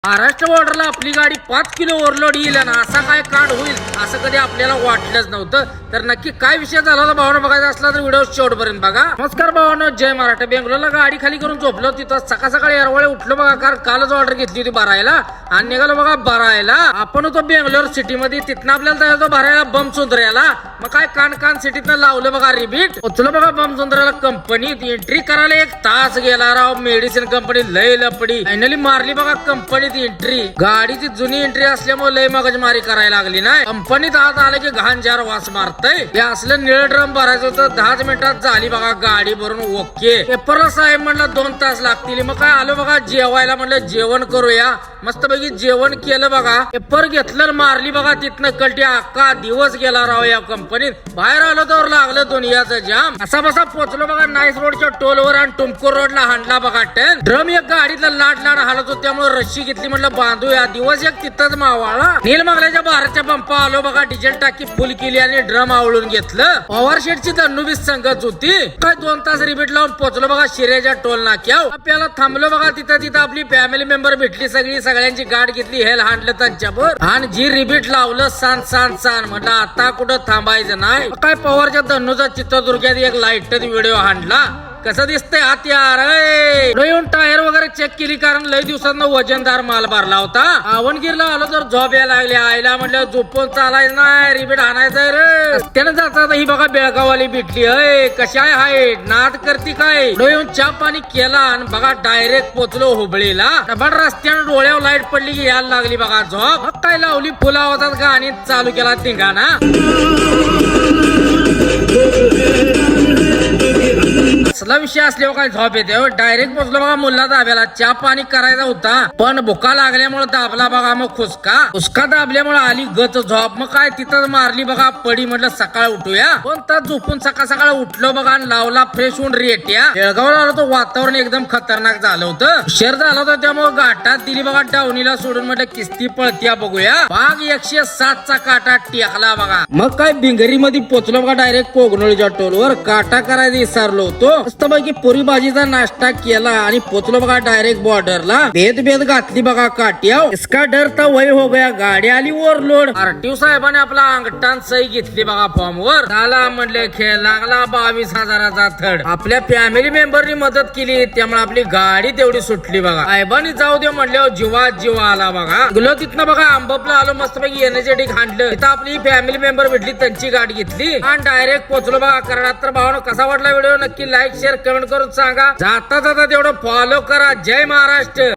महाराष्ट्र बॉर्डरला आपली गाडी 5 kilo overload येईल ना असा काय कांड होईल असं कधी आपल्याला वाटलंच नव्हतं. तर नक्की काय विषय झाला होता भावानं बघायचा असला तर व्हिडिओ शेवटपर्यंत बघा. नमस्कार भावानं, जय महाराष्ट्र. बेंगलोरला गाडी खाली करून झोपलो तिथं सकाळ सकाळी अरवळे उठलो बघा, कारण कालच ऑर्डर घेतली होती भरायला आणि निघालो बघा भरायला. आपण होतो बेंगलोर सिटी मध्ये, तिथनं आपल्याला तयार होतो भरायला बमसुंदऱ्याला. मग काय कान सिटीतनं लावलं बघा रिबीट, उचलं बघा बमसुंदऱ्याला कंपनीत एंट्री करायला 1 तास गेला राव. मेडिसिन कंपनी लय लपडी, फायनली मारली बघा कंपनीत एंट्री. गाडीची जुनी एंट्री असल्यामुळे लय मगजमारी करायला लागली नाही. कंपनीत आत आलं की घाण जार वास मारतय. हे असलं निळ ड्रम भरायचं होतं, 10 मिनिटात झाली बघा गाडी भरून ओके. पेपरला साहेब म्हणलं 2 तास लागतील. मग काय आलो बघा जेवायला, म्हणलं जेवण करूया. मस्त पैकी जेवण केलं बघा, पेपर घेतलं मारली बघा तिथनं कलटी. अख्खा दिवस गेला राव या कंपनीत. बाहेर आलो तर लागलं दुनियाचं जाम. असा बसा पोचलो बघा नाईस रोडच्या टोलवर आणि टुमकुर रोडला हाणला बघा टन. ड्रम एक गाडीतला लाट हालत होत, त्यामुळे रस्सी घेतली, म्हटलं बांधूया. दिवस एक तिथंच मावाळा. नीलमंगल्याच्या बाराच्या पंपा आलो बघा, डिझेल टाकी फुल केली आणि ड्रम आवळून घेतलं. पवार शेटची धनुबी संगत होती. काय 2 तास रिपीट लावून पोचलो बघा शिरेच्या टोल नाक्यावर. आपल्याला थांबलो बघा तिथं आपली फॅमिली मेंबर भेटली सगळी. सगळ्यांची गाठ घेतली, हेल हाणलं त्यांच्यावर आणि जी रिबीट लावलं सांड म्हटलं आता कुठं थांबायचं नाही. काय पवारच्या धनुचा चित्रदुर्गात एक लाईटच व्हिडिओ हाणला. कसं दिसतंय हत्यार येऊन टायर वगैरे चेक केली, कारण लय दिवसांना वजनदार माल भरला होता. आवनगीरला आलो तर झोप यायला लागली. आईला म्हटलं झोपून चालायचं नाही, रिबीट आणायचंय रे. त्यानं जाता ही बघा बेळगाववाली भेटली. कशी आहे हाय नाद करती काय. येऊन चहा पाणी केला आणि बघा डायरेक्ट पोचलो हुबळीला. डबल रस्त्यानं डोळ्यावर लाईट पडली की यायला लागली बघा झोप. मग काय लावली फुला होतात गाणी चालू केला धिंगाणा. असला विषय असल्यावर काय झोप येते. डायरेक्ट पोचलो बघा मुल्ला दाब्याला. चहा पाणी करायचा होता पण भुका लागल्यामुळे दाबला बघा. मग खुसका दाबल्यामुळे आली गच झोप. मग काय तिथं मारली बघा पडी. म्हटलं सकाळ उठूया. 2 तास झोपून सकाळ उठलो बघा आणि लावला फ्रेश होऊन रेट्या. बेळगावला आलो तो वातावरण एकदम खतरनाक झालं होतं. शेर झालं होतं, त्यामुळे घाटात दिली बघा डावणीला सोडून. म्हटलं किस्ती पळत्या बघूया. बाग 107 चा काटा टेकला बघा. मग काय भिंगरी मध्ये पोचलो बघा डायरेक्ट कोगनोळीच्या टोलवर. काटा करायला विसरलो होतो. मस्तपैकी पुरी भाजीचा नाश्ता केला आणि पोचलो बघा डायरेक्ट बॉर्डरला. भेद घातली बघा काट्याव. इसका डर तर वय हो गया. गाडी आली ओव्हरलोड. आरटीओ साहेबांनी आपला अंगठान सही घेतली बघा फॉर्मवर. झाला म्हणले खेळ लागला 22,000चा थड. आपल्या फॅमिली मेंबरनी मदत केली, त्यामुळे आपली गाडी तेवढी सुटली बघा. साहेबांनी जाऊ दे म्हणल्यावर जीव आला बघा. गेलो तिथनं बघा आंबपला आलो. मस्तपैकी एनर्जेटिक हाणलं. तिथं आपली फॅमिली मेंबर भेटली, त्यांची गाडी घेतली आणि डायरेक्ट पोचलो बघा करणात. तर भावानं कसा वाटला व्हिडिओ नक्की लाईक शेअर कमेंट करून सांगा. जाता तेवढं फॉलो करा. जय महाराष्ट्र.